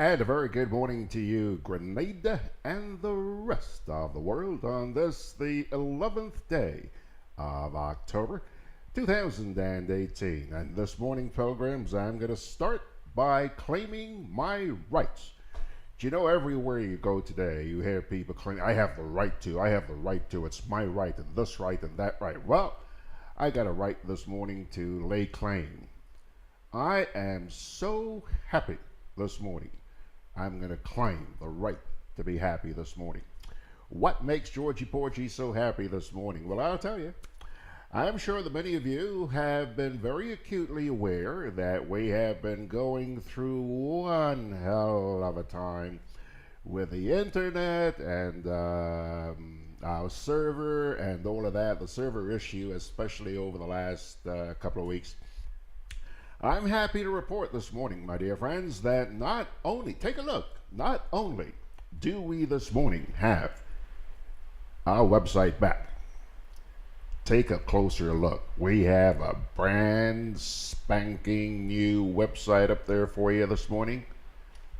And a very good morning to you, Grenada, and the rest of the world on this, the 11th day of October 2018. And this morning, pilgrims, I'm going to start by claiming my rights. Do you know everywhere you go today, you hear people claim, I have the right to, it's my right, and this right, and that right. Well, I got a right this morning to lay claim. I am so happy this morning. I'm going to claim the right to be happy this morning. What makes Georgie Porgy so happy this morning? Well, I'll tell you. I'm sure that many of you have been very acutely aware that we have been going through one hell of a time with the internet and our server and all of that, the server issue, especially over the last couple of weeks. I'm happy to report this morning, my dear friends, that not only do we this morning have our website back. Take a closer look. We have a brand spanking new website up there for you this morning.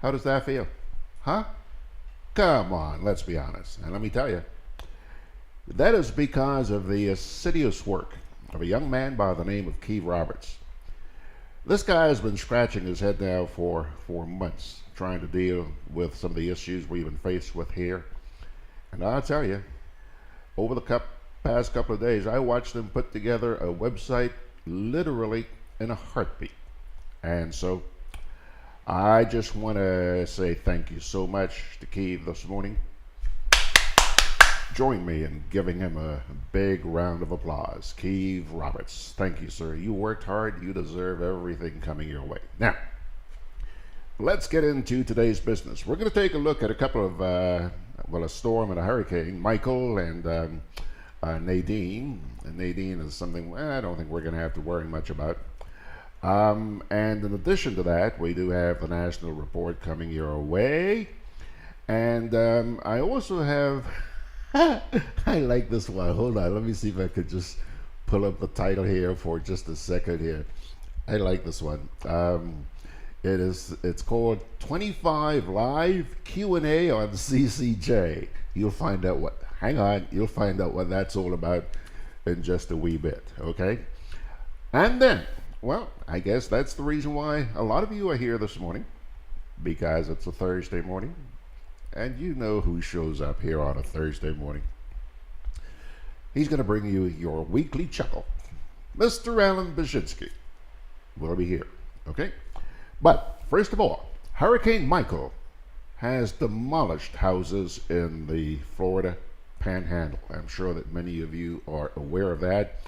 How does that feel? Huh? Come on, let's be honest. And let me tell you, that is because of the assiduous work of a young man by the name of Keith Roberts. This guy has been scratching his head now for months, trying to deal with some of the issues we've been faced with here. And I'll tell you, over the past couple of days, I watched him put together a website literally in a heartbeat. And so I just want to say thank you so much to Keith this morning. Join me in giving him a big round of applause. Keith Roberts, thank you, sir. You worked hard. You deserve everything coming your way. Now, let's get into today's business. We're going to take a look at a couple of, a storm and a hurricane, Michael and Nadine. And Nadine is something I don't think we're going to have to worry much about. And in addition to that, we do have the national report coming your way. And I also have... I like this one. Hold on. Let me see if I could just pull up the title here for just a second here. I like this one. It's called 25 Live Q&A on CCJ. You'll find out what, hang on, you'll find out what that's all about in just a wee bit, okay? And then, well, I guess that's the reason why a lot of you are here this morning, because it's a Thursday morning. And you know who shows up here on a Thursday morning. He's going to bring you your weekly chuckle. Mr. Allan Bierzynski will be here, okay? But first of all, Hurricane Michael has demolished houses in the Florida Panhandle. I'm sure that many of you are aware of that.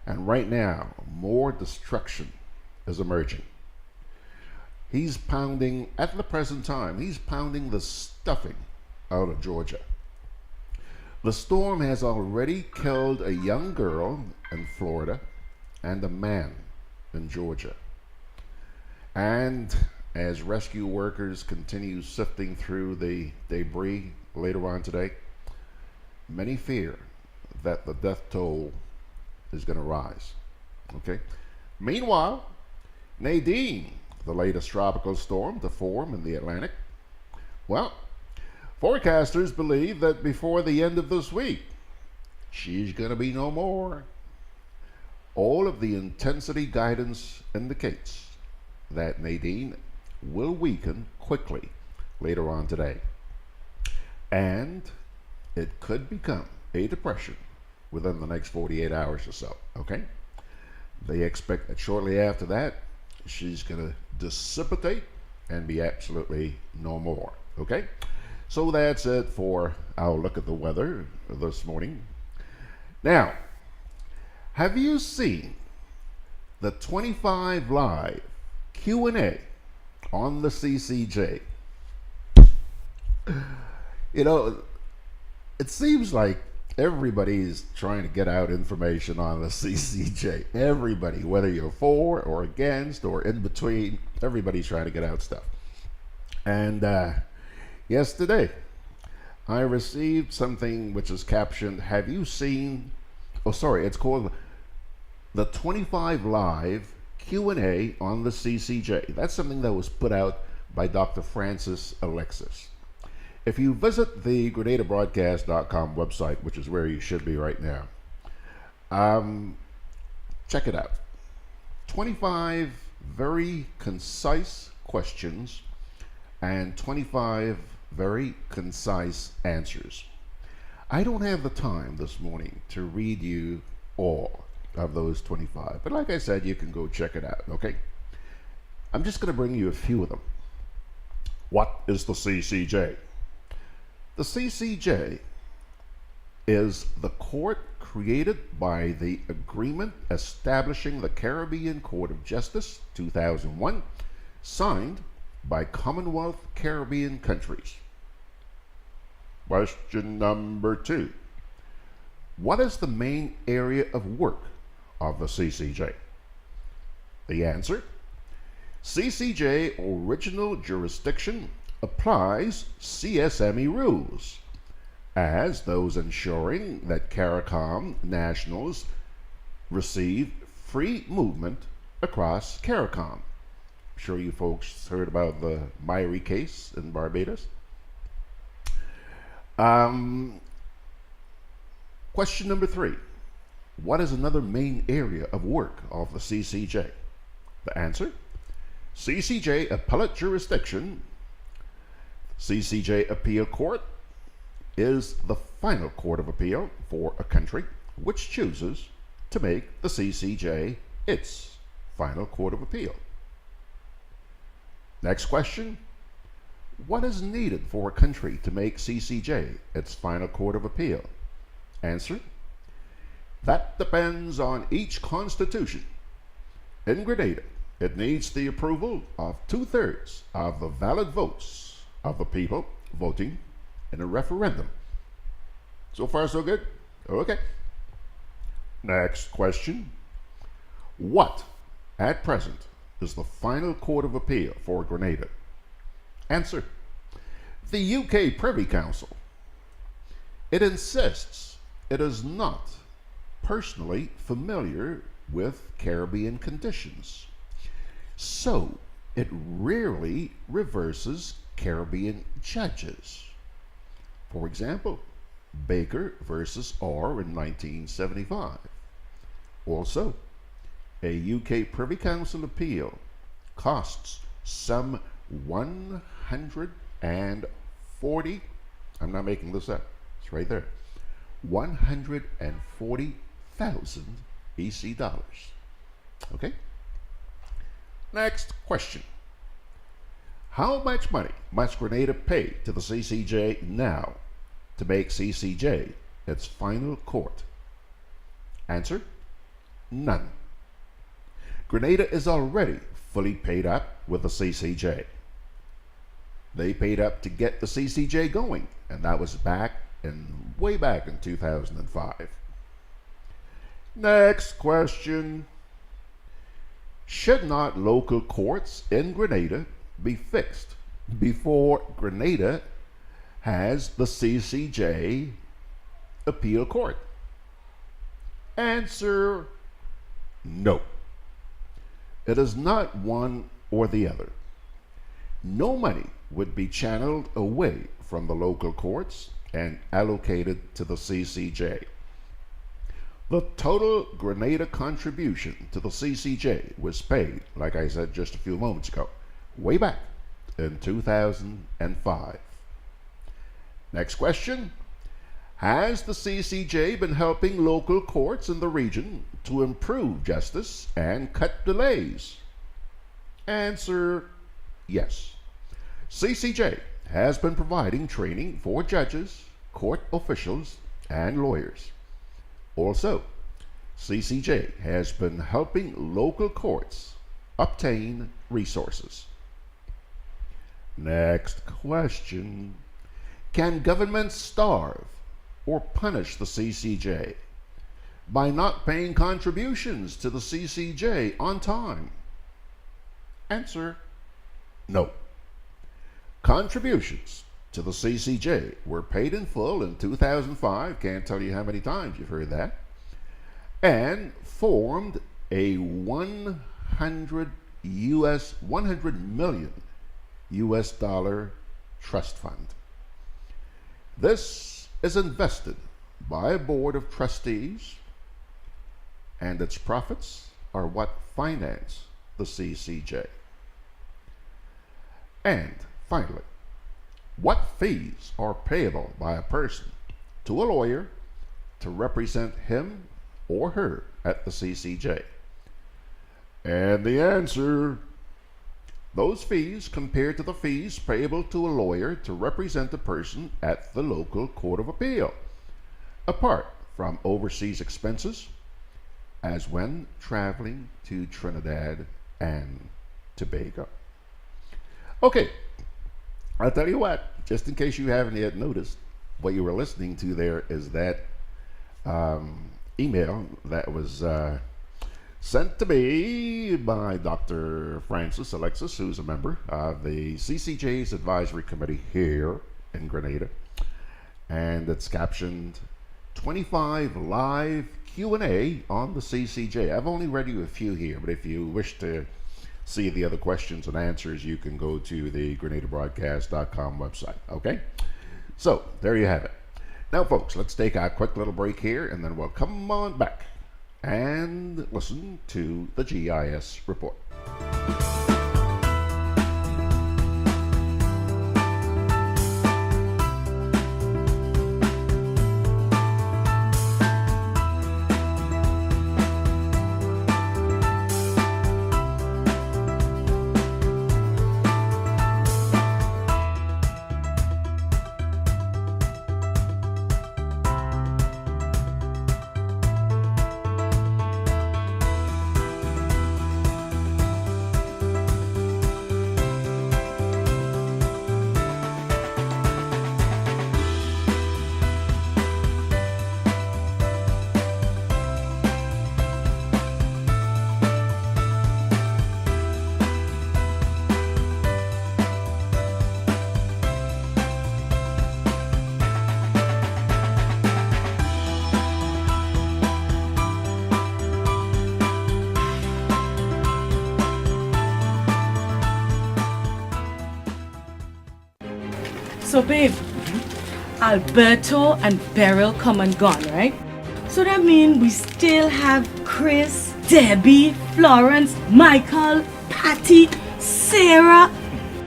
And right now, more destruction is emerging. He's pounding, at the present time, he's pounding the stuffing out of Georgia. The storm has already killed a young girl in Florida and a man in Georgia. And as rescue workers continue sifting through the debris later on today, many fear that the death toll is going to rise. Okay. Meanwhile, Nadine, the latest tropical storm to form in the Atlantic. Well, forecasters believe that before the end of this week, she's going to be no more. All of the intensity guidance indicates that Nadine will weaken quickly later on today. And it could become a depression within the next 48 hours or so, okay? They expect that shortly after that, she's going to dissipate and be absolutely no more. Okay, so that's it for our look at the weather this morning. Now, have you seen the 25 Live Q&A on the CCJ? You know, it seems like everybody's trying to get out information on the CCJ. Everybody, whether you're for or against or in between, everybody's trying to get out stuff. And yesterday, I received something which is captioned, have you seen, it's called the 25 Live Q&A on the CCJ. That's something that was put out by Dr. Francis Alexis. If you visit the GrenadaBroadcast.com website, which is where you should be right now, check it out. 25 very concise questions and 25 very concise answers. I don't have the time this morning to read you all of those 25, but like I said, you can go check it out, okay? I'm just going to bring you a few of them. What is the CCJ? The CCJ is the court created by the Agreement Establishing the Caribbean Court of Justice, 2001, signed by Commonwealth Caribbean countries. Question number 2. What is the main area of work of the CCJ? The answer: CCJ original jurisdiction applies CSME rules, as those ensuring that CARICOM nationals receive free movement across CARICOM. I'm sure you folks heard about the Myrie case in Barbados. Question number 3. What is another main area of work of the CCJ? The answer: CCJ appellate jurisdiction. CCJ appeal court is the final court of appeal for a country which chooses to make the CCJ its final court of appeal. Next question. What is needed for a country to make CCJ its final court of appeal? Answer: that depends on each constitution. In Grenada, it needs the approval of 2/3 of the valid votes of the people voting in a referendum. So far, so good? Okay. Next question. What, at present, is the final court of appeal for Grenada? Answer: the UK Privy Council. It insists it is not personally familiar with Caribbean conditions, so it rarely reverses Caribbean judges. For example, Baker versus Orr in 1975. Also, a UK Privy Council appeal costs some 140, I'm not making this up, it's right there, 140,000 EC dollars. Okay? Next question. How much money must Grenada pay to the CCJ now to make CCJ its final court? Answer: none. Grenada is already fully paid up with the CCJ. They paid up to get the CCJ going, and that was way back in 2005. Next question. Should not local courts in Grenada be fixed before Grenada has the CCJ appeal court? Answer: no. It is not one or the other. No money would be channeled away from the local courts and allocated to the CCJ. The total Grenada contribution to the CCJ was paid, like I said just a few moments ago, way back in 2005. Next question. Has the CCJ been helping local courts in the region to improve justice and cut delays? Answer: yes. CCJ has been providing training for judges, court officials, and lawyers. Also, CCJ has been helping local courts obtain resources. Next question. Can governments starve or punish the CCJ by not paying contributions to the CCJ on time? Answer: no. Contributions to the CCJ were paid in full in 2005, can't tell you how many times you've heard that, and formed a $100 million US dollar trust fund. This is invested by a board of trustees, and its profits are what finance the CCJ. And finally, what fees are payable by a person to a lawyer to represent him or her at the CCJ? And the answer, those fees compared to the fees payable to a lawyer to represent a person at the local court of appeal, apart from overseas expenses, as when traveling to Trinidad and Tobago. Okay, I'll tell you what, just in case you haven't yet noticed, what you were listening to there is that email that was sent to me by Dr. Francis Alexis, who's a member of the CCJ's advisory committee here in Grenada. And it's captioned 25 live Q&A on the CCJ. I've only read you a few here, but if you wish to see the other questions and answers, you can go to the GrenadaBroadcast.com website. Okay? So, there you have it. Now, folks, let's take a quick little break here, and then we'll come on back and listen to the GIS report. So babe, Alberto and Beryl come and gone, right? So that means we still have Chris, Debbie, Florence, Michael, Patty, Sarah.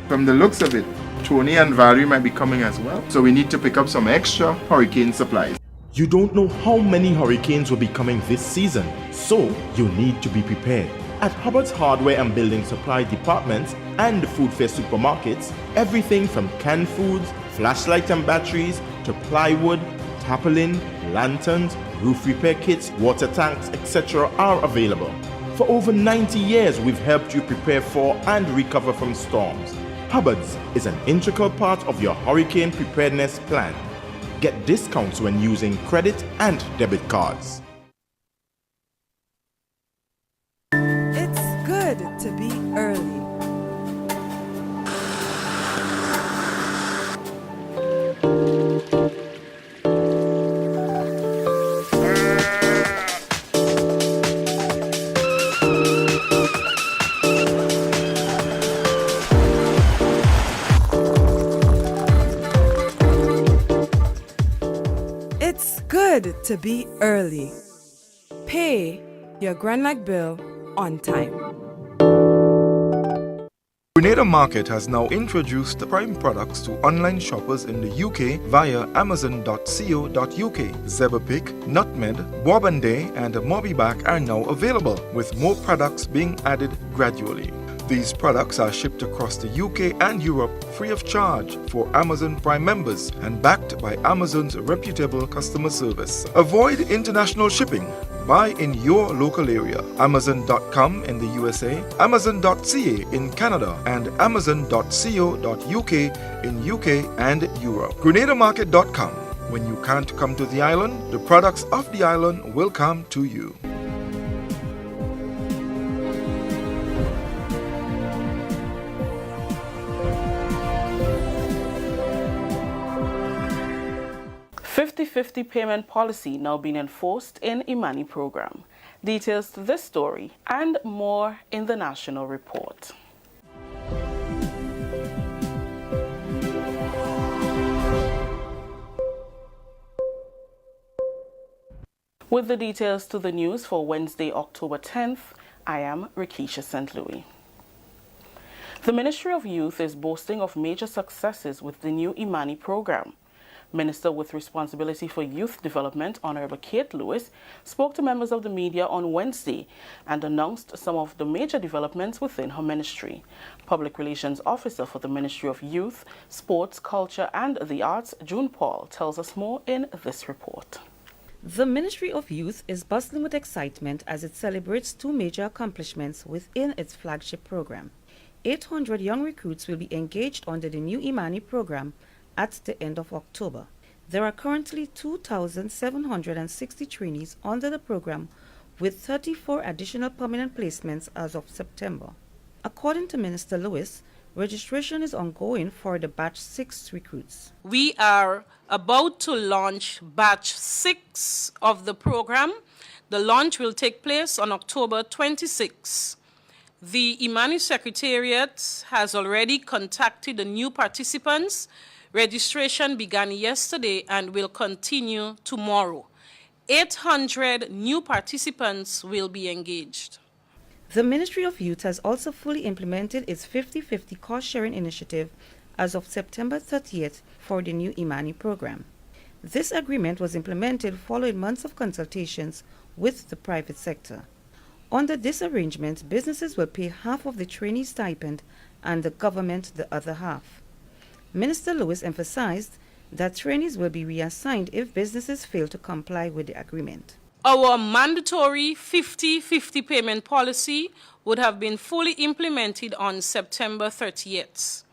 From the looks of it, Tony and Valerie might be coming as well. So we need to pick up some extra hurricane supplies. You don't know how many hurricanes will be coming this season, so you need to be prepared. At Hubbard's Hardware and Building Supply Departments and the Food Fair supermarkets, everything from canned foods, flashlights and batteries, to plywood, tarpaulin, lanterns, roof repair kits, water tanks, etc. are available. For over 90 years, we've helped you prepare for and recover from storms. Hubbard's is an integral part of your hurricane preparedness plan. Get discounts when using credit and debit cards. It's good to be early. It's good to be early. Pay your Grenada bill on time. Grenada Market has now introduced the Prime products to online shoppers in the UK via amazon.co.uk. Zeberpick, Nutmeg, Bourbonday and Mobiback are now available, with more products being added gradually. These products are shipped across the UK and Europe free of charge for Amazon Prime members and backed by Amazon's reputable customer service. Avoid international shipping. Buy in your local area. Amazon.com in the USA, Amazon.ca in Canada, and Amazon.co.uk in UK and Europe. GrenadaMarket.com. When you can't come to the island, the products of the island will come to you. $50-50 payment policy now being enforced in Imani program. Details to this story and more in the National Report. With the details to the news for Wednesday, October 10th, I am Rikisha St. Louis. The Ministry of Youth is boasting of major successes with the new Imani program. Minister with responsibility for youth development, Honorable Kate Lewis, spoke to members of the media on Wednesday and announced some of the major developments within her ministry. Public Relations Officer for the Ministry of Youth, Sports, Culture and the Arts, June Paul, tells us more in this report. The Ministry of Youth is bustling with excitement as it celebrates two major accomplishments within its flagship program. 800 young recruits will be engaged under the new Imani program at the end of October. There are currently 2,760 trainees under the program, with 34 additional permanent placements as of September. According to Minister Lewis, registration is ongoing for the Batch 6 recruits. We are about to launch Batch 6 of the program. The launch will take place on October 26. The Imani Secretariat has already contacted the new participants. Registration began yesterday and will continue tomorrow. 800 new participants will be engaged. The Ministry of Youth has also fully implemented its 50-50 cost-sharing initiative as of September 30th for the new Imani program. This agreement was implemented following months of consultations with the private sector. Under this arrangement, businesses will pay half of the trainee stipend and the government the other half. Minister Lewis emphasized that trainees will be reassigned if businesses fail to comply with the agreement. Our mandatory 50-50 payment policy would have been fully implemented on September 30th.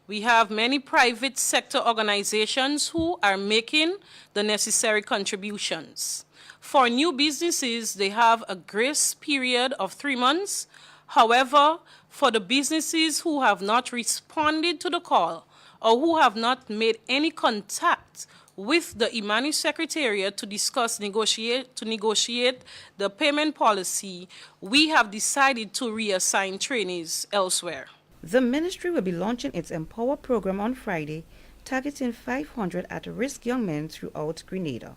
We have many private sector organizations who are making the necessary contributions. For new businesses, they have a grace period of 3 months. However, for the businesses who have not responded to the call or who have not made any contact with the Imani Secretariat to negotiate the payment policy, we have decided to reassign trainees elsewhere. The ministry will be launching its Empower program on Friday, targeting 500 at-risk young men throughout Grenada.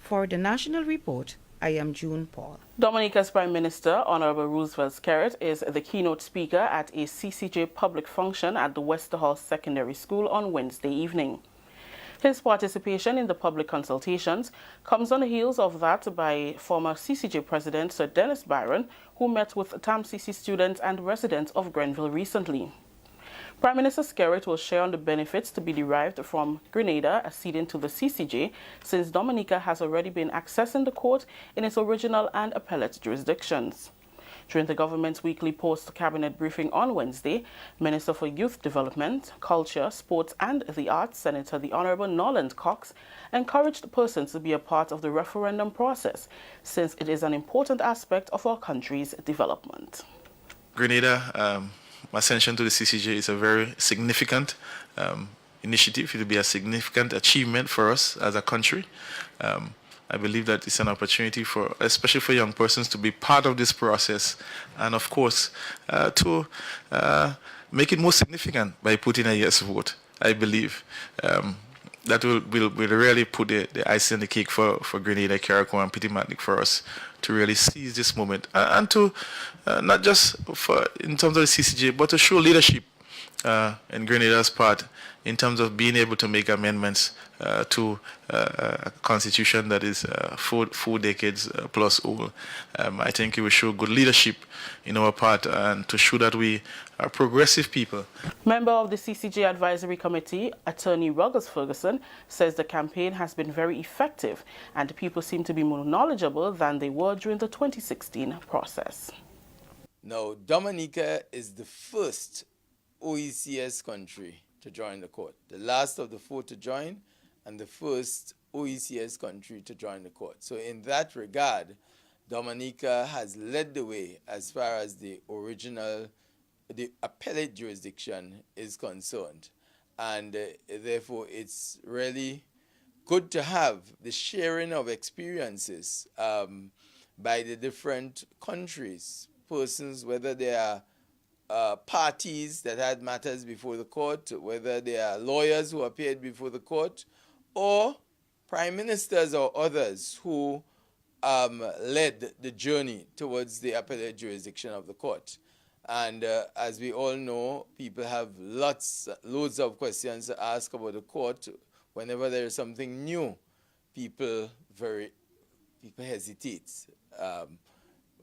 For the National Report, I am June Paul. Dominica's Prime Minister, Honorable Roosevelt Skerritt, is the keynote speaker at a CCJ public function at the Westerhall Secondary School on Wednesday evening. His participation in the public consultations comes on the heels of that by former CCJ President Sir Dennis Byron, who met with TAMCC students and residents of Grenville recently. Prime Minister Skerritt will share on the benefits to be derived from Grenada acceding to the CCJ, since Dominica has already been accessing the court in its original and appellate jurisdictions. During the government's weekly post-cabinet briefing on Wednesday, Minister for Youth Development, Culture, Sports and the Arts, Senator the Honorable Norland Cox, encouraged persons to be a part of the referendum process, since it is an important aspect of our country's development. Grenada ascension to the CCJ is a very significant initiative. It will be a significant achievement for us as a country. I believe that it's an opportunity for, especially for young persons, to be part of this process, and of course, to make it more significant by putting a yes vote. I believe that will really put the icing on the cake for Grenada, Carriacou, and Petit-Martinique for us to really seize this moment, and to not just in terms of the CCJ, but to show leadership in Grenada's part in terms of being able to make amendments to a constitution that is 4 decades plus old. I think it will show good leadership in our part and to show that we are progressive people. Member of the CCJ Advisory Committee, Attorney Ruggles Ferguson, says the campaign has been very effective and people seem to be more knowledgeable than they were during the 2016 process. Now, Dominica is the first OECS country to join the court, the last of the 4 to join, and the first OECS country to join the court. So in that regard, Dominica has led the way as far as the appellate jurisdiction is concerned. And therefore, it's really good to have the sharing of experiences by the different countries, persons, whether they are parties that had matters before the court, whether they are lawyers who appeared before the court, or prime ministers or others who led the journey towards the appellate jurisdiction of the court. And as we all know, people have loads of questions to ask about the court. Whenever there is something new, people hesitate,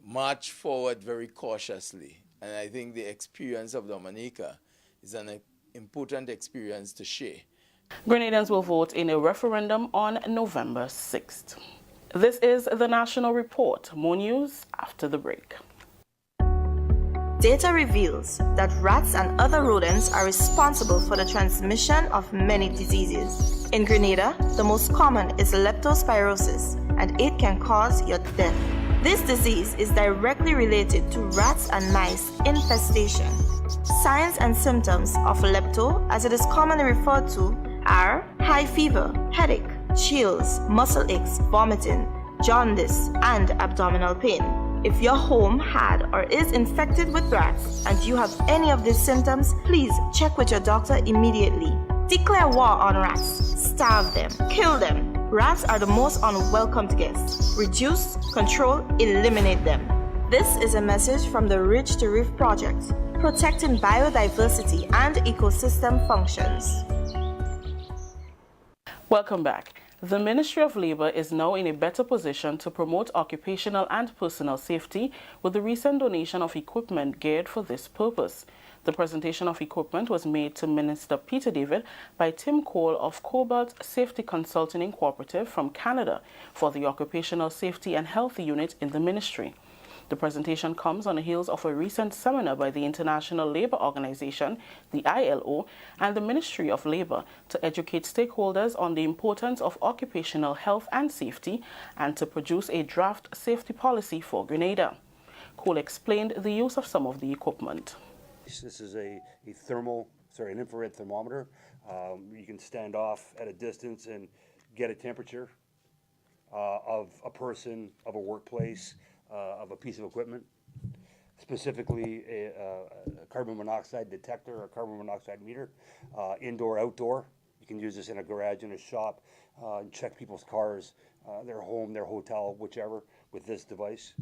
march forward very cautiously. And I think the experience of Dominica is an important experience to share. Grenadans will vote in a referendum on November 6th. This is the National Report. More news after the break. Data reveals that rats and other rodents are responsible for the transmission of many diseases. In Grenada, the most common is leptospirosis, and it can cause your death. This disease is directly related to rats and mice infestation. Signs and symptoms of lepto, as it is commonly referred to, are high fever, headache, chills, muscle aches, vomiting, jaundice, and abdominal pain. If your home had or is infected with rats and you have any of these symptoms, please check with your doctor immediately. Declare war on rats. Starve them. Kill them. Rats are the most unwelcome guests. Reduce, control, eliminate them. This is a message from the Ridge to Reef Project, protecting biodiversity and ecosystem functions. Welcome back. The Ministry of Labour is now in a better position to promote occupational and personal safety with the recent donation of equipment geared for this purpose. The presentation of equipment was made to Minister Peter David by Tim Cole of Cobalt Safety Consulting Incorporated from Canada for the Occupational Safety and Health Unit in the ministry. The presentation comes on the heels of a recent seminar by the International Labour Organization, the ILO, and the Ministry of Labour to educate stakeholders on the importance of occupational health and safety and to produce a draft safety policy for Grenada. Cole explained the use of some of the equipment. This is an infrared thermometer. You can stand off at a distance and get a temperature of a person, of a workplace, of a piece of equipment, specifically a carbon monoxide detector or carbon monoxide meter, indoor, outdoor. You can use this in a garage, in a shop, and check people's cars, their home, their hotel, whichever, with this device.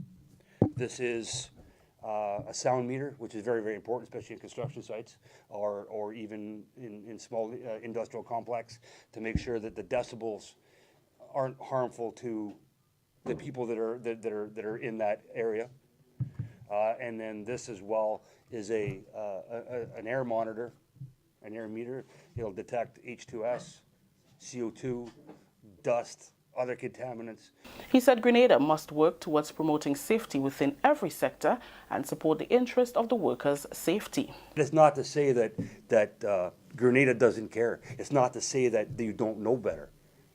This is a sound meter, which is very, very important, especially in construction sites or even in small industrial complex, to make sure that the decibels aren't harmful to the people that are in that area. And then this as well is an air monitor, an air meter. It'll detect H2S, CO2, dust, other contaminants. He said Grenada must work towards promoting safety within every sector and support the interest of the workers' safety. It's not to say that Grenada doesn't care. It's not to say that you don't know better.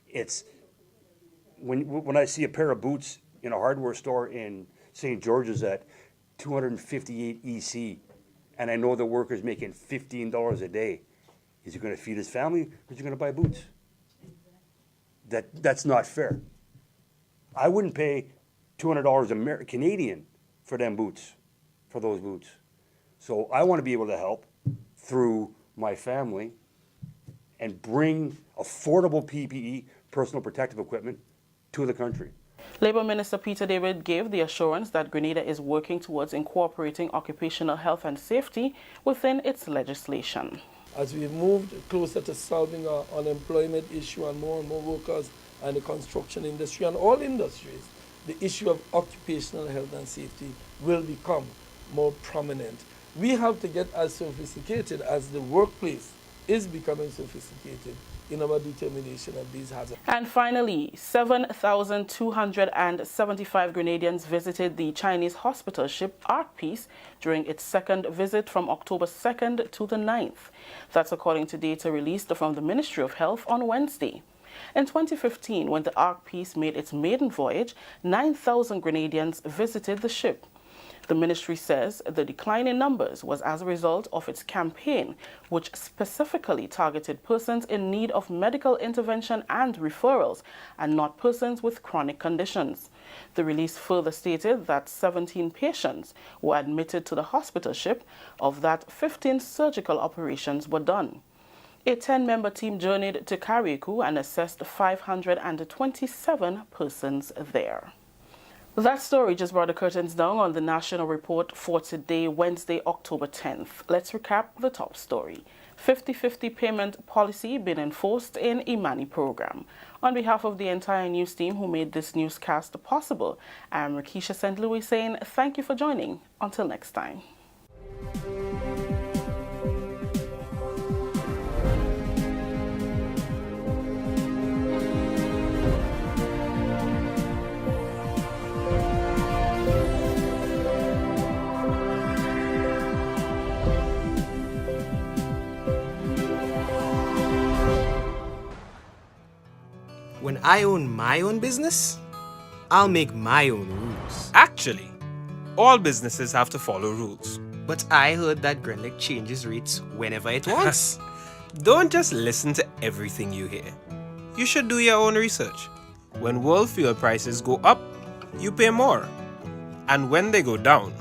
It's when I see a pair of boots in a hardware store in St. George's at $258 EC, and I know the worker's making $15 a day, is he going to feed his family or is he going to buy boots? That's not fair. I wouldn't pay $200 Canadian for them boots, for those boots. So I want to be able to help through my family and bring affordable PPE, personal protective equipment, to the country. Labour Minister Peter David gave the assurance that Grenada is working towards incorporating occupational health and safety within its legislation. As we moved closer to solving our unemployment issue and more workers and the construction industry and all industries, the issue of occupational health and safety will become more prominent. We have to get as sophisticated as the workplace is becoming sophisticated in our determination of these hazards. And finally, 7,275 Grenadians visited the Chinese hospital ship Ark Peace during its second visit from October 2nd to the 9th. That's according to data released from the Ministry of Health on Wednesday. In 2015, when the Ark Peace made its maiden voyage, 9,000 Grenadians visited the ship. The ministry says the decline in numbers was as a result of its campaign, which specifically targeted persons in need of medical intervention and referrals, and not persons with chronic conditions. The release further stated that 17 patients were admitted to the hospital ship. Of that, 15 surgical operations were done. A 10-member team journeyed to Carriacou and assessed 527 persons there. That story just brought the curtains down on the National Report for today, Wednesday, October 10th. Let's recap the top story. 50-50 payment policy being enforced in Imani program. On behalf of the entire news team who made this newscast possible, I'm Rakisha St. Louis saying thank you for joining. Until next time. When I own my own business, I'll make my own rules. Actually, all businesses have to follow rules. But I heard that Grenlec changes rates whenever it wants. Don't just listen to everything you hear. You should do your own research. When world fuel prices go up, you pay more. And when they go down,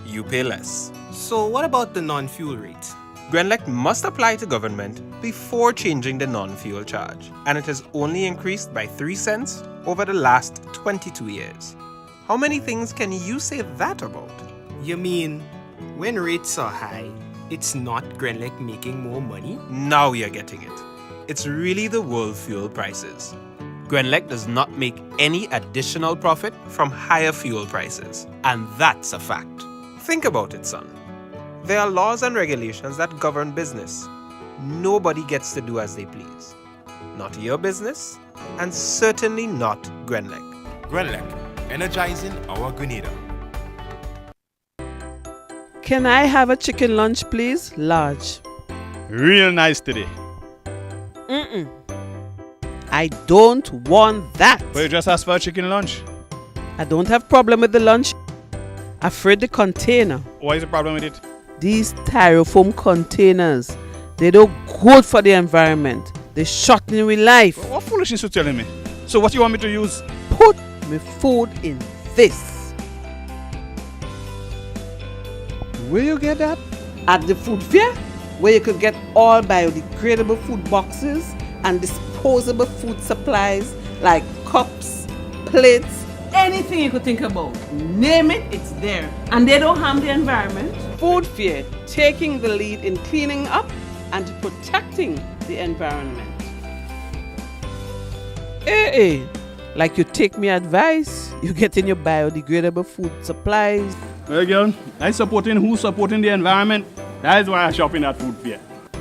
you pay less. So what about the non-fuel rate? Grenlec must apply to government before changing the non-fuel charge, and it has only increased by 3 cents over the last 22 years. How many things can you say that about? You mean, when rates are high, it's not Grenlec making more money? Now you're getting it. It's really the world fuel prices. Grenlec does not make any additional profit from higher fuel prices, and that's a fact. Think about it, son. There are laws and regulations that govern business. Nobody gets to do as they please. Not your business, and certainly not Grenlec. Grenlec, energizing our Grenada. Can I have a chicken lunch, please? Large. Real nice today. Mm-mm. I don't want that. But you just asked for a chicken lunch. I don't have problem with the lunch. Afraid the container. What is the problem with it? These styrofoam containers, they don't good for the environment. They shorten with life. What foolishness you telling me? So what you want me to use? Put my food in this. Where you get that? At the food fair, where you could get all biodegradable food boxes and disposable food supplies like cups, plates, anything you could think about. Name it, it's there. And they don't harm the environment. Food Fair, taking the lead in cleaning up and protecting the environment. Hey, like you take me advice, you get in your biodegradable food supplies. Well, girl, I supporting who's supporting the environment. That is why I shop in at Food Fair.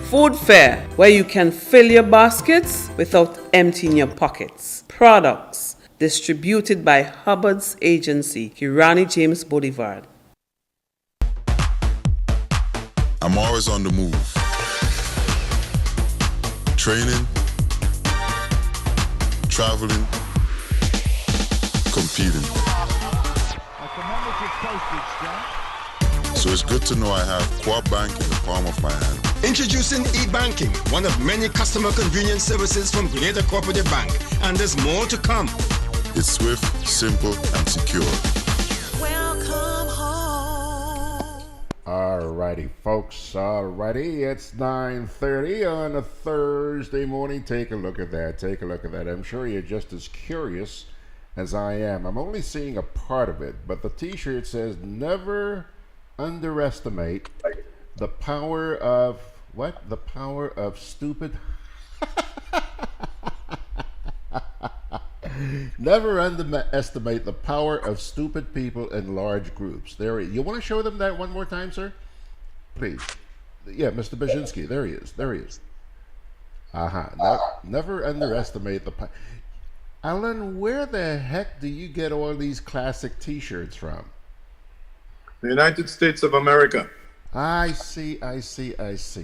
Food Fair, where you can fill your baskets without emptying your pockets. Products distributed by Hubbard's agency, Kirani James Boulevard. I'm always on the move. Training, traveling, competing. So it's good to know I have Co-op Bank in the palm of my hand. Introducing e-banking, one of many customer convenience services from Grenada Cooperative Bank, and there's more to come. It's swift, simple, and secure. Welcome home. Alrighty, folks. Alrighty, it's 9:30 on a Thursday morning. Take a look at that. Take a look at that. I'm sure you're just as curious as I am. I'm only seeing a part of it, but the T-shirt says, "Never underestimate the power of what? The power of stupid." Never underestimate the power of stupid people in large groups. There, you want to show them that one more time, sir? Please. Yeah, Mr. Bierzynski. There he is. There he is. Never underestimate the power. Allan, where the heck do you get all these classic T-shirts from? The United States of America. I see.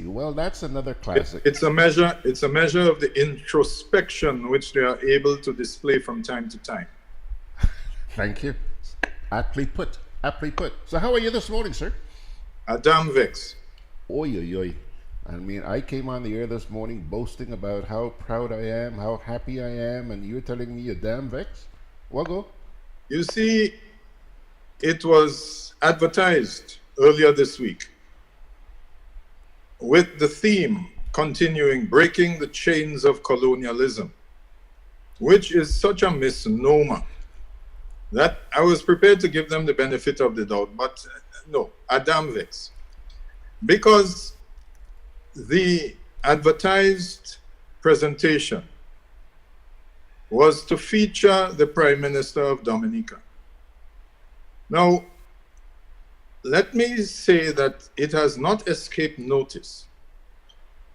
Well, that's another classic. It's a measure of the introspection which they are able to display from time to time. Thank you. Aptly put. So how are you this morning, sir? Damn vexed. Oy. I mean, I came on the air this morning boasting about how proud I am, how happy I am, and you're telling me you're damn vexed? Well, go. You see, it was advertised earlier this week with the theme continuing breaking the chains of colonialism, which is such a misnomer. That I was prepared to give them the benefit of the doubt, but no, I damn vexed. Because the advertised presentation was to feature the Prime Minister of Dominica. Now, let me say that it has not escaped notice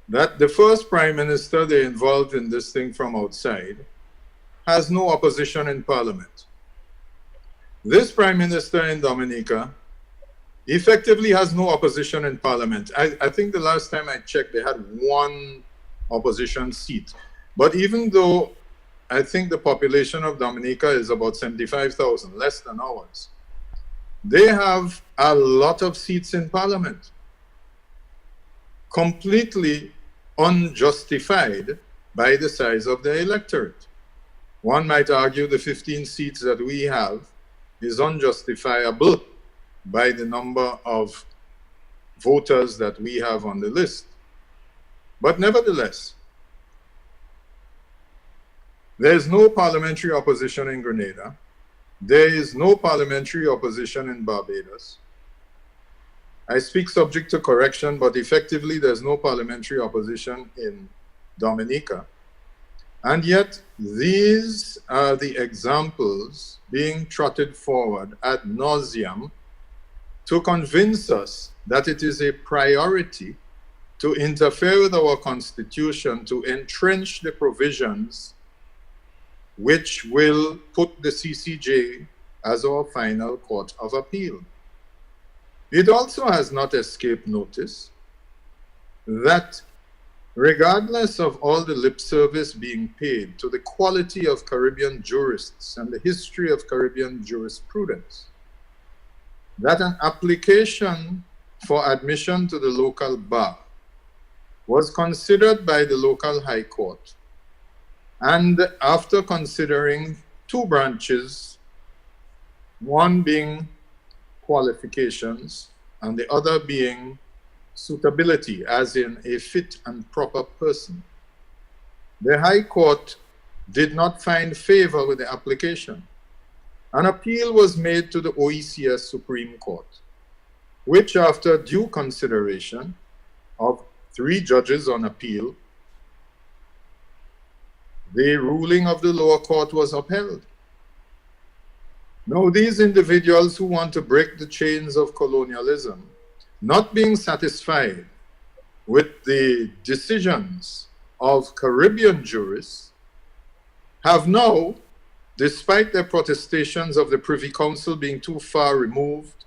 that the first Prime Minister they involved in this thing from outside has no opposition in Parliament. This Prime Minister in Dominica effectively has no opposition in Parliament. I think the last time I checked, they had one opposition seat. But even though I think the population of Dominica is about 75,000, less than ours, they have a lot of seats in Parliament, completely unjustified by the size of the electorate. One might argue the 15 seats that we have is unjustifiable by the number of voters that we have on the list. But nevertheless, there is no parliamentary opposition in Grenada. There is no parliamentary opposition in Barbados. I speak subject to correction, but effectively there's no parliamentary opposition in Dominica. And yet, these are the examples being trotted forward ad nauseum to convince us that it is a priority to interfere with our Constitution to entrench the provisions which will put the CCJ as our final court of appeal. It also has not escaped notice that regardless of all the lip service being paid to the quality of Caribbean jurists and the history of Caribbean jurisprudence, that an application for admission to the local bar was considered by the local high court, and after considering two branches, one being qualifications and the other being suitability, as in a fit and proper person, the High Court did not find favor with the application. An appeal was made to the OECS Supreme Court, which, after due consideration of 3 judges on appeal, the ruling of the lower court was upheld. Now, these individuals who want to break the chains of colonialism, not being satisfied with the decisions of Caribbean jurists, have now, despite their protestations of the Privy Council being too far removed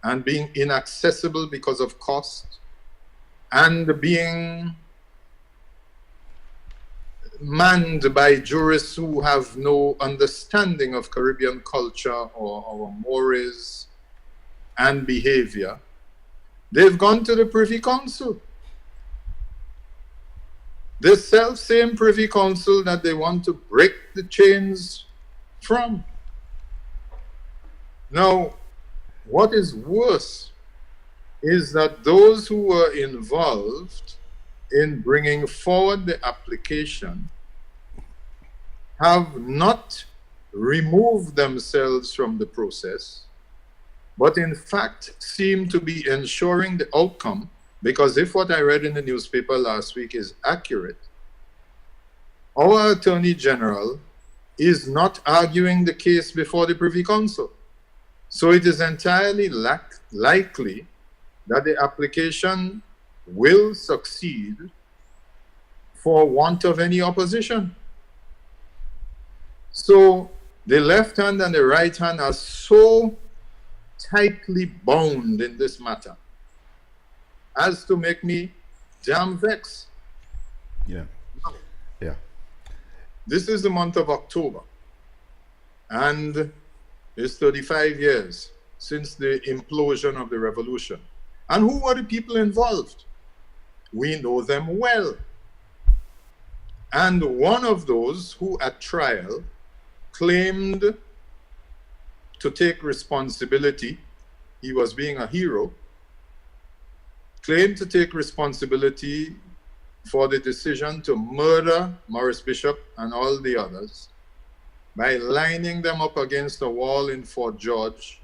and being inaccessible because of cost, and being manned by jurists who have no understanding of Caribbean culture or our mores and behavior, they've gone to the Privy Council. The self-same Privy Council that they want to break the chains from. Now, what is worse is that those who were involved in bringing forward the application have not removed themselves from the process, but in fact seem to be ensuring the outcome, because if what I read in the newspaper last week is accurate, our Attorney General is not arguing the case before the Privy Council. So it is entirely likely that the application will succeed for want of any opposition. So the left hand and the right hand are so tightly bound in this matter as to make me damn vexed. Yeah. Yeah. This is the month of October, and it's 35 years since the implosion of the revolution. And who were the people involved? We know them well. And one of those who at trial claimed to take responsibility, he was being a hero, claimed to take responsibility for the decision to murder Maurice Bishop and all the others, by lining them up against a wall in Fort George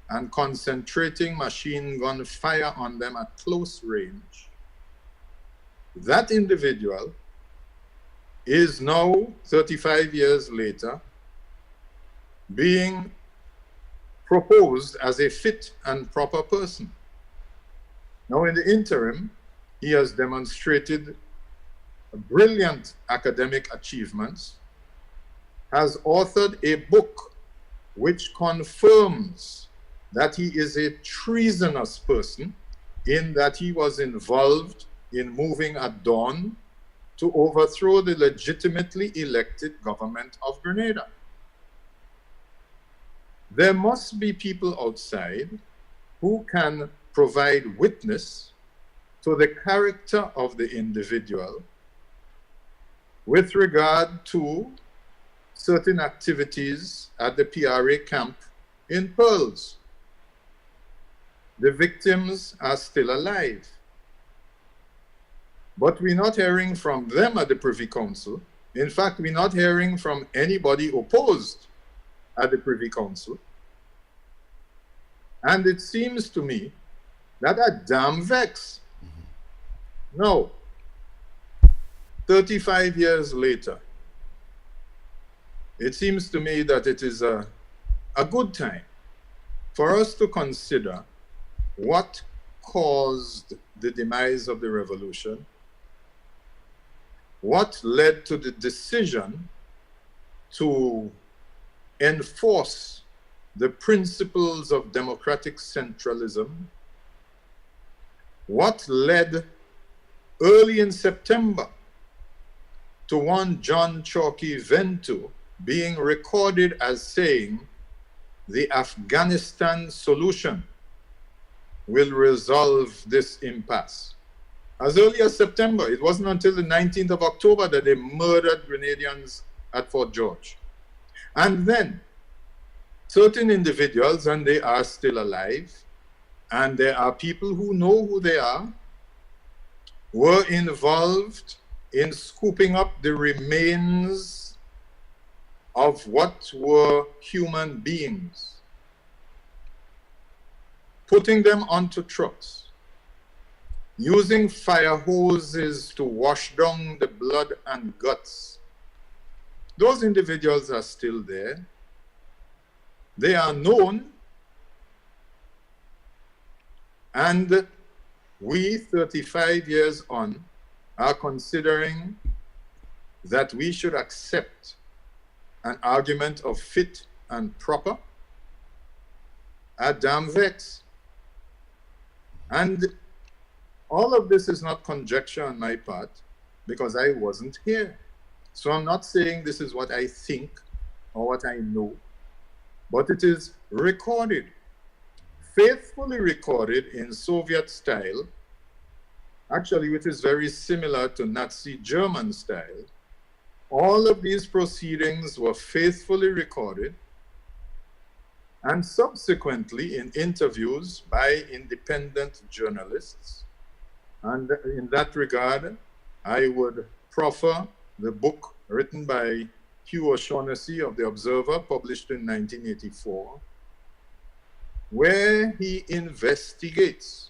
and concentrating machine gun fire on them at close range, that individual is now, 35 years later, being proposed as a fit and proper person. Now, in the interim, he has demonstrated brilliant academic achievements, has authored a book which confirms that he is a treasonous person in that he was involved in moving at dawn to overthrow the legitimately elected government of Grenada. There must be people outside who can provide witness to the character of the individual with regard to certain activities at the PRA camp in Pearls. The victims are still alive. But we're not hearing from them at the Privy Council. In fact, we're not hearing from anybody opposed at the Privy Council. And it seems to me that are damn vexed. No. 35 years later, it seems to me that it is a good time for us to consider what caused the demise of the revolution, what led to the decision to enforce the principles of democratic centralism, what led early in September to one John Chalky Ventu being recorded as saying the Afghanistan solution will resolve this impasse. As early as September, it wasn't until the 19th of October that they murdered Grenadians at Fort George. And then certain individuals, and they are still alive, and there are people who know who they are, were involved in scooping up the remains of what were human beings, putting them onto trucks, using fire hoses to wash down the blood and guts. Those individuals are still there. They are known, and we, 35 years on, are considering that we should accept an argument of fit and proper. Are damn vexed. And all of this is not conjecture on my part, because I wasn't here. So I'm not saying this is what I think or what I know, but it is recorded, faithfully recorded in Soviet style, actually which is very similar to Nazi German style. All of these proceedings were faithfully recorded, and subsequently in interviews by independent journalists. And in that regard, I would proffer the book written by Hugh O'Shaughnessy of The Observer, published in 1984, where he investigates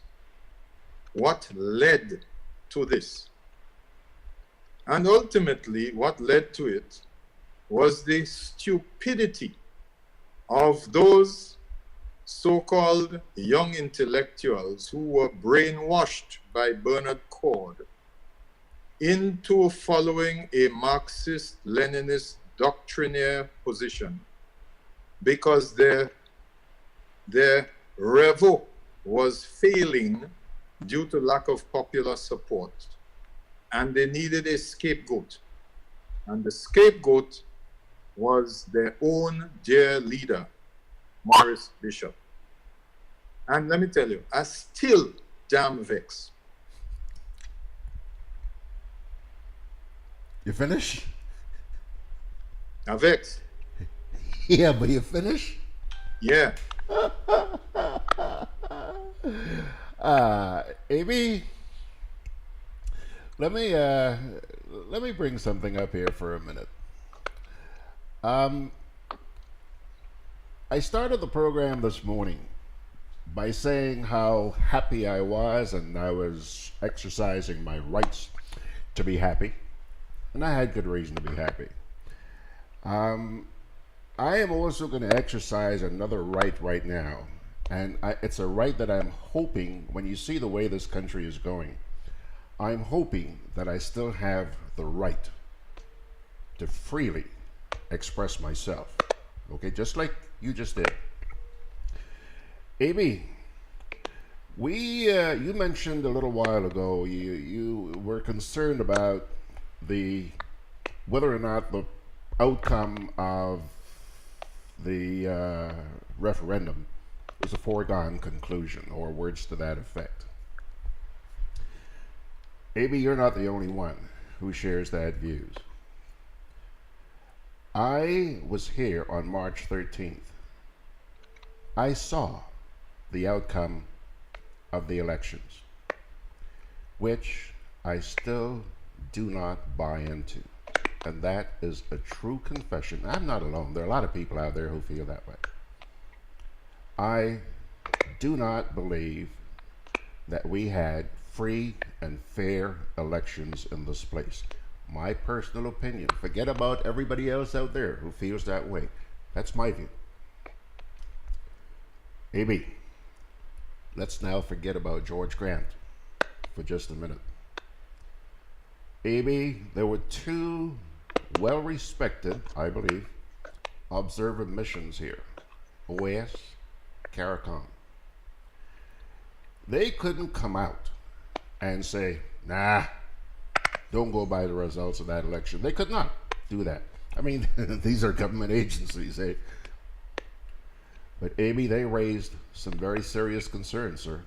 what led to this. And ultimately, what led to it was the stupidity of those so-called young intellectuals who were brainwashed by Bernard Cord into following a Marxist-Leninist doctrinaire position because their revo was failing due to lack of popular support, and they needed a scapegoat. And the scapegoat was their own dear leader, Maurice Bishop. And let me tell you, I still damn vexed. You finish? I'm vexed. Yeah, but you finish? Yeah. Amy, let me bring something up here for a minute. I started the program this morning by saying how happy I was, and I was exercising my rights to be happy, and I had good reason to be happy. I am also going to exercise another right now, and it's a right that I'm hoping, when you see the way this country is going, I'm hoping that I still have the right to freely express myself. Okay, just like you just did. AB, you mentioned a little while ago you were concerned about whether or not the outcome of the referendum was a foregone conclusion, or words to that effect. AB, you're not the only one who shares that views. I was here on March 13th. I saw the outcome of the elections, which I still do not buy into. And that is a true confession. I'm not alone. There are a lot of people out there who feel that way. I do not believe that we had free and fair elections in this place. My personal opinion. Forget about everybody else out there who feels that way. That's my view. AB, let's now forget about George Grant for just a minute. AB, there were two well-respected, I believe, observer missions here. OAS, CARICOM. They couldn't come out and say, nah, don't go by the results of that election. They could not do that. I mean, these are government agencies, eh? But Amy, they raised some very serious concerns, sir.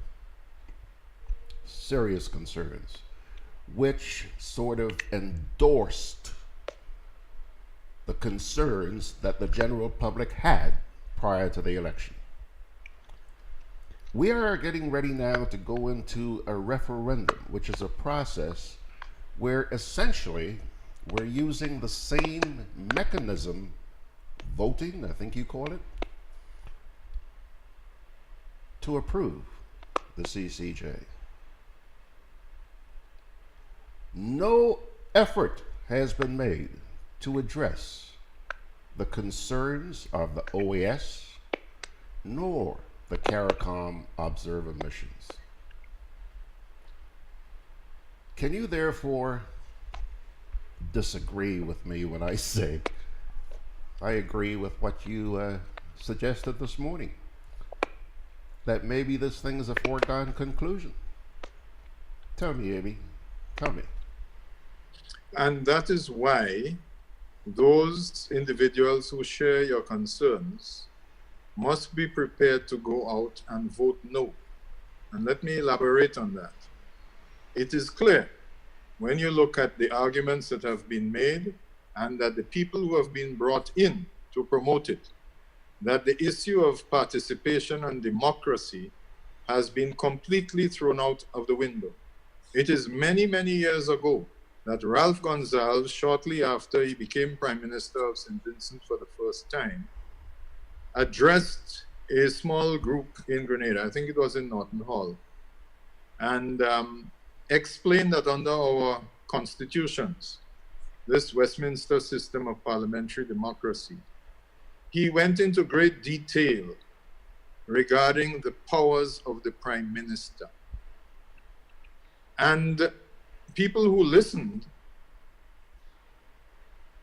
Serious concerns, which sort of endorsed the concerns that the general public had prior to the election. We are getting ready now to go into a referendum, which is a process where essentially we're using the same mechanism, voting, I think you call it, to approve the CCJ. No effort has been made to address the concerns of the OAS nor the CARICOM observer missions. Can you therefore disagree with me when I say I agree with what you suggested this morning, that maybe this thing is a foregone conclusion? Tell me, Amy. Tell me. And that is why those individuals who share your concerns must be prepared to go out and vote no. And let me elaborate on that. It is clear when you look at the arguments that have been made and that the people who have been brought in to promote it, that the issue of participation and democracy has been completely thrown out of the window. It is many, many years ago that Ralph Gonsalves, shortly after he became Prime Minister of St. Vincent for the first time, addressed a small group in Grenada, I think it was in Norton Hall, and explained that under our constitutions, this Westminster system of parliamentary democracy, he went into great detail regarding the powers of the Prime Minister. And people who listened,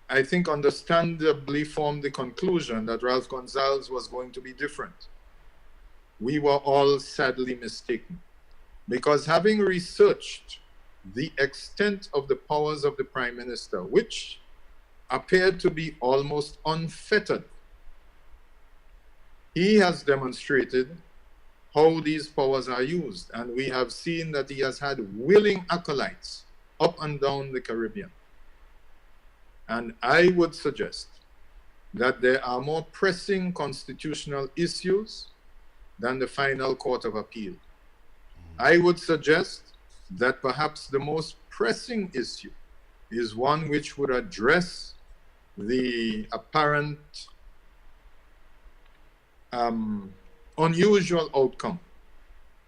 I think, understandably formed the conclusion that Ralph Gonsalves was going to be different. We were all sadly mistaken, because having researched the extent of the powers of the Prime Minister, which appeared to be almost unfettered, he has demonstrated how these powers are used, and we have seen that he has had willing acolytes up and down the Caribbean. And I would suggest that there are more pressing constitutional issues than the final Court of Appeal. I would suggest that perhaps the most pressing issue is one which would address the apparent unusual outcome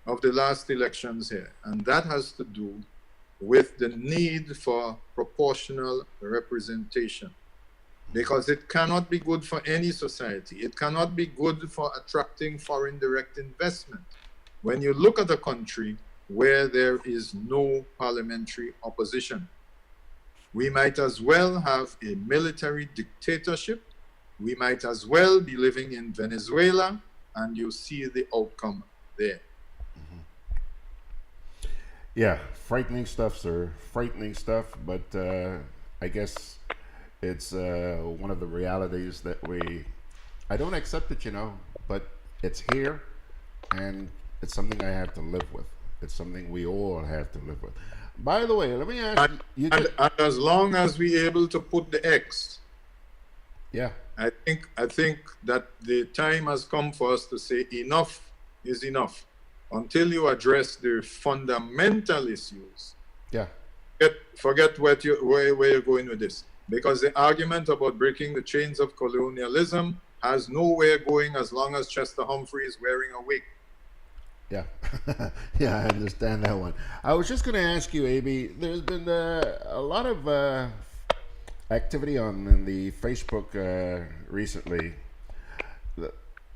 of the last elections here, and that has to do with the need for proportional representation, because it cannot be good for any society. It cannot be good for attracting foreign direct investment when you look at a country where there is no parliamentary opposition. We might as well have a military dictatorship. We might as well be living in Venezuela, and you see the outcome there. Yeah, frightening stuff, sir. Frightening stuff, but I guess it's one of the realities that I don't accept it, but it's here, and it's something I have to live with. It's something we all have to live with. By the way, let me ask you. And as long as we're able to put the X, yeah, I think that the time has come for us to say enough is enough. Until you address the fundamental issues, yeah, forget where you're going with this. Because the argument about breaking the chains of colonialism has nowhere going as long as Chester Humphrey is wearing a wig. Yeah, yeah, I understand that one. I was just going to ask you, AB, there's been a lot of activity in the Facebook recently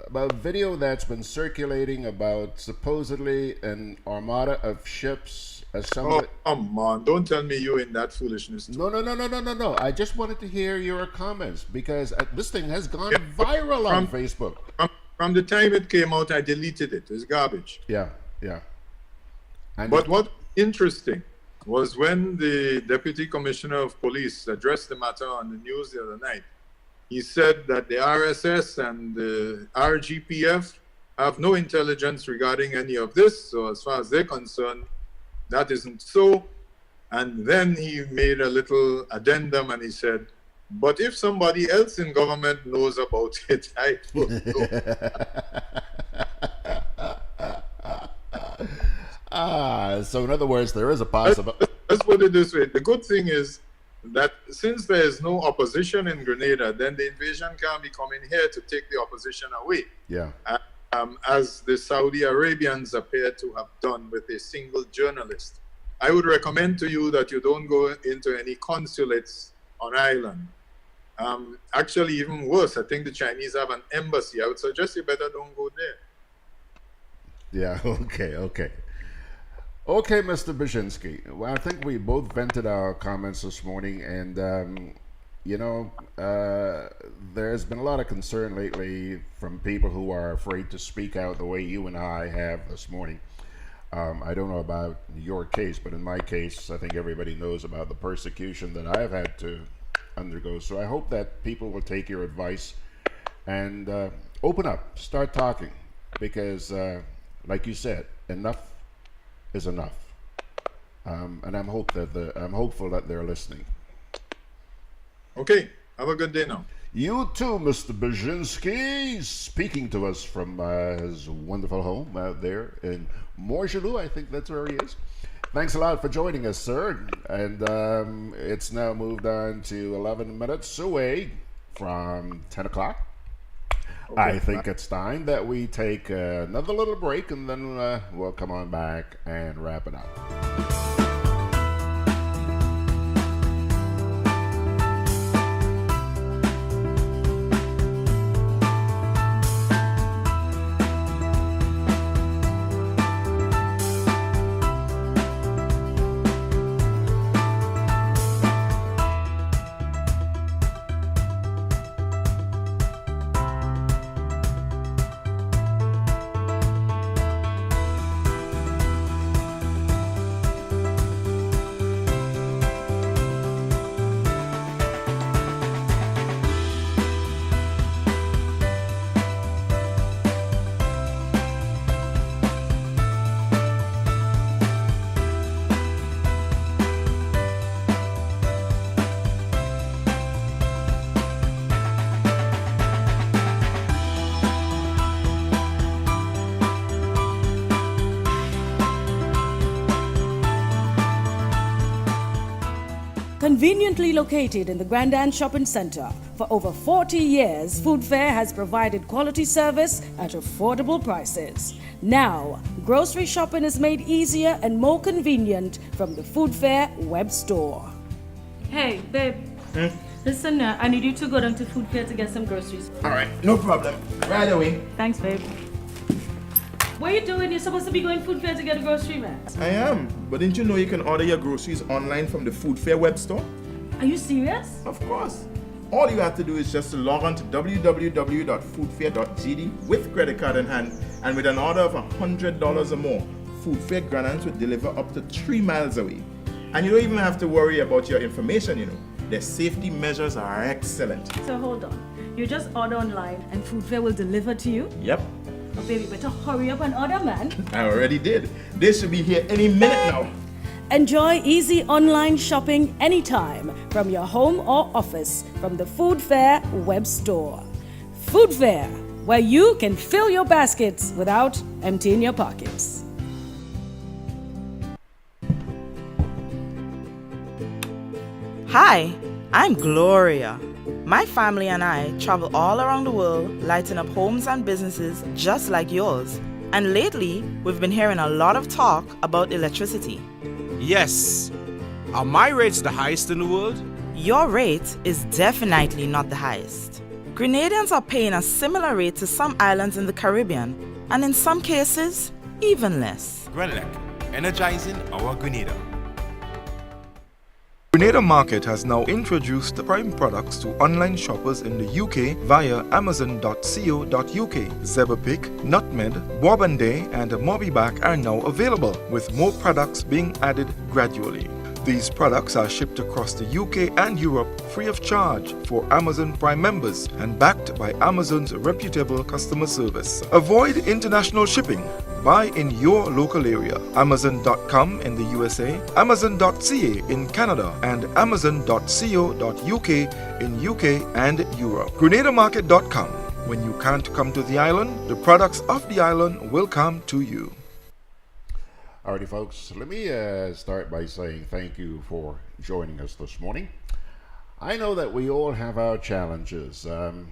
about a video that's been circulating about supposedly an armada of ships assembled. Oh, come on. Don't tell me you're in that foolishness too. No. I just wanted to hear your comments because this thing has gone viral on Facebook. From the time it came out, I deleted it. It's garbage. Yeah. But what interesting was when the Deputy Commissioner of Police addressed the matter on the news the other night. He said that the RSS and the RGPF have no intelligence regarding any of this. So as far as they're concerned, that isn't so. And then he made a little addendum and he said, but if somebody else in government knows about it, I don't know. So in other words, there is a possibility. Let's put it this way. The good thing is that since there is no opposition in Grenada, then the invasion can be coming here to take the opposition away. Yeah. As the Saudi Arabians appear to have done with a single journalist. I would recommend to you that you don't go into any consulates on island. Actually, even worse, I think the Chinese have an embassy. I would suggest you better don't go there. Yeah, okay. Okay, Mr. Bierzynski. Well, I think we both vented our comments this morning, and there's been a lot of concern lately from people who are afraid to speak out the way you and I have this morning. I don't know about your case, but in my case, I think everybody knows about the persecution that I've had to undergo. So I hope that people will take your advice and open up, start talking, because like you said, enough is enough, and I'm hopeful that they're listening. Okay, have a good day now. You too, Mr. Bierzynski, speaking to us from his wonderful home out there in Montjoulou. I think that's where he is. Thanks a lot for joining us, sir. And it's now moved on to 11 minutes away from 10 o'clock. Okay. I think it's time that we take another little break, and then we'll come on back and wrap it up. Conveniently located in the Grenada Shopping Center, for over 40 years, Food Fair has provided quality service at affordable prices. Now, grocery shopping is made easier and more convenient from the Food Fair web store. Hey, babe. Listen, I need you to go down to Food Fair to get some groceries. All right, no problem. Right away. Thanks, babe. What are you doing? You're supposed to be going Food Fair to get a grocery, man. I am, but didn't you know you can order your groceries online from the Food Fair web store? Are you serious? Of course. All you have to do is just to log on to www.foodfair.gd with credit card in hand, and with an order of $100 or more, Food Fair Grenada will deliver up to 3 miles away. And you don't even have to worry about your information, you know. Their safety measures are excellent. So hold on. You just order online and Food Fair will deliver to you? Yep, Oh, baby, better hurry up and order, man. I already did. They should be here any minute now. Enjoy easy online shopping anytime from your home or office from the Food Fair web store. Food Fair, where you can fill your baskets without emptying your pockets. Hi, I'm Gloria. My family and I travel all around the world, lighting up homes and businesses just like yours. And lately, we've been hearing a lot of talk about electricity. Yes. Are my rates the highest in the world? Your rate is definitely not the highest. Grenadians are paying a similar rate to some islands in the Caribbean, and in some cases, even less. Grenada, energizing our Grenada. Grenada Market has now introduced the Prime products to online shoppers in the UK via amazon.co.uk. Zeberpick, Nutmeg, Bourbonday and Mobiback are now available, with more products being added gradually. These products are shipped across the UK and Europe free of charge for Amazon Prime members and backed by Amazon's reputable customer service. Avoid international shipping. Buy in your local area. Amazon.com in the USA, Amazon.ca in Canada, and Amazon.co.uk in UK and Europe. GrenadaMarket.com. When you can't come to the island, the products of the island will come to you. Alrighty, folks, let me start by saying thank you for joining us this morning. I know that we all have our challenges. Those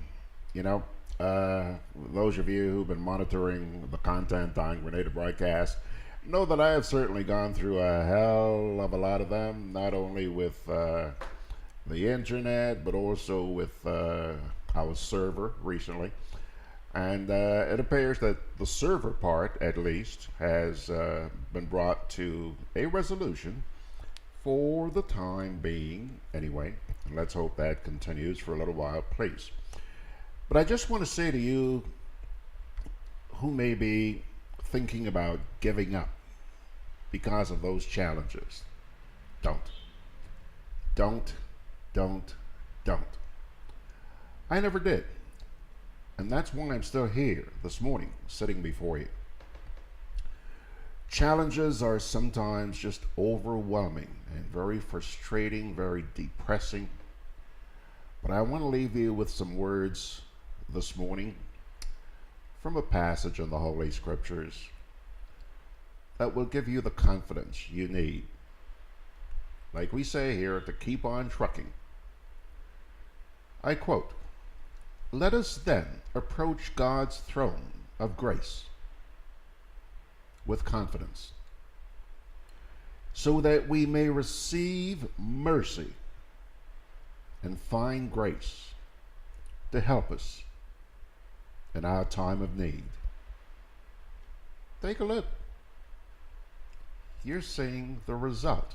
of you who've been monitoring the content on GrenadaBroadcast know that I have certainly gone through a hell of a lot of them, not only with the internet, but also with our server recently. And it appears that the server part, at least, has been brought to a resolution for the time being, anyway. And let's hope that continues for a little while, please. But I just want to say to you who may be thinking about giving up because of those challenges, don't. I never did. And that's why I'm still here this morning, sitting before you. Challenges are sometimes just overwhelming and very frustrating, very depressing. But I want to leave you with some words this morning from a passage in the Holy Scriptures that will give you the confidence you need, like we say here, to keep on trucking. I quote, "Let us then approach God's throne of grace with confidence, so that we may receive mercy and find grace to help us in our time of need." Take a look. You're seeing the result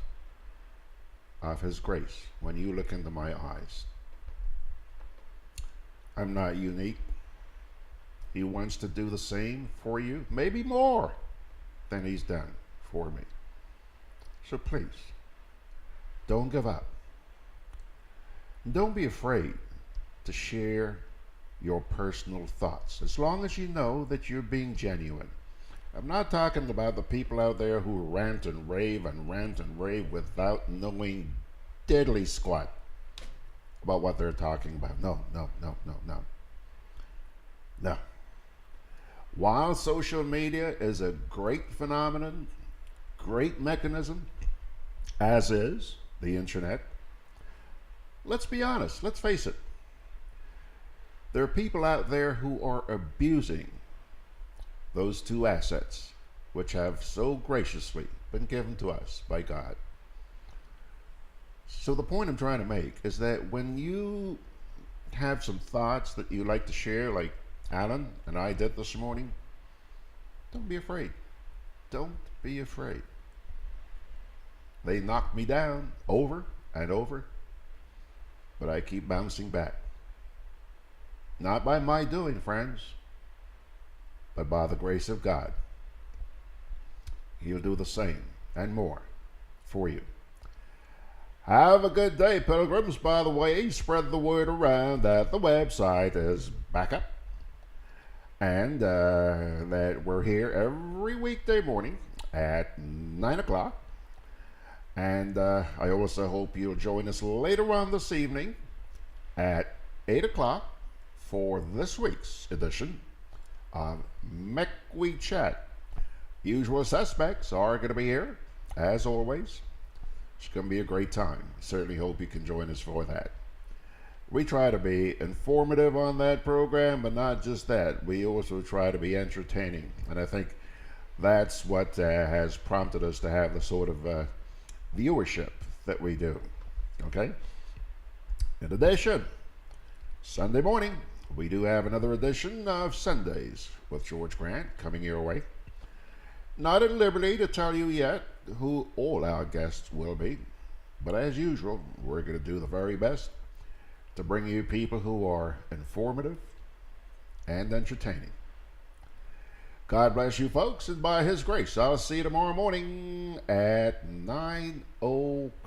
of His grace when you look into my eyes. I'm not unique. He wants to do the same for you, maybe more than He's done for me. So please, don't give up. Don't be afraid to share your personal thoughts, as long as you know that you're being genuine. I'm not talking about the people out there who rant and rave without knowing diddly squat about what they're talking about. No. While social media is a great phenomenon, great mechanism, as is the internet, let's be honest, let's face it. There are people out there who are abusing those two assets which have so graciously been given to us by God. So the point I'm trying to make is that when you have some thoughts that you like to share, like Allan and I did this morning, don't be afraid. Don't be afraid. They knocked me down over and over, but I keep bouncing back. Not by my doing, friends, but by the grace of God. He'll do the same and more for you. Have a good day, pilgrims. By the way, spread the word around that the website is back up and that we're here every weekday morning at 9 o'clock. And I also hope you'll join us later on this evening at 8 o'clock for this week's edition of MECWE Chat. Usual suspects are going to be here, as always. It's going to be a great time. Certainly hope you can join us for that. We try to be informative on that program, but not just that. We also try to be entertaining. And I think that's what has prompted us to have the sort of viewership that we do. Okay? In addition, Sunday morning, we do have another edition of Sundays with George Grant coming your way. Not at liberty to tell you yet who all our guests will be, but as usual, we're going to do the very best to bring you people who are informative and entertaining. God bless you folks, and by His grace, I'll see you tomorrow morning at 9 o'clock.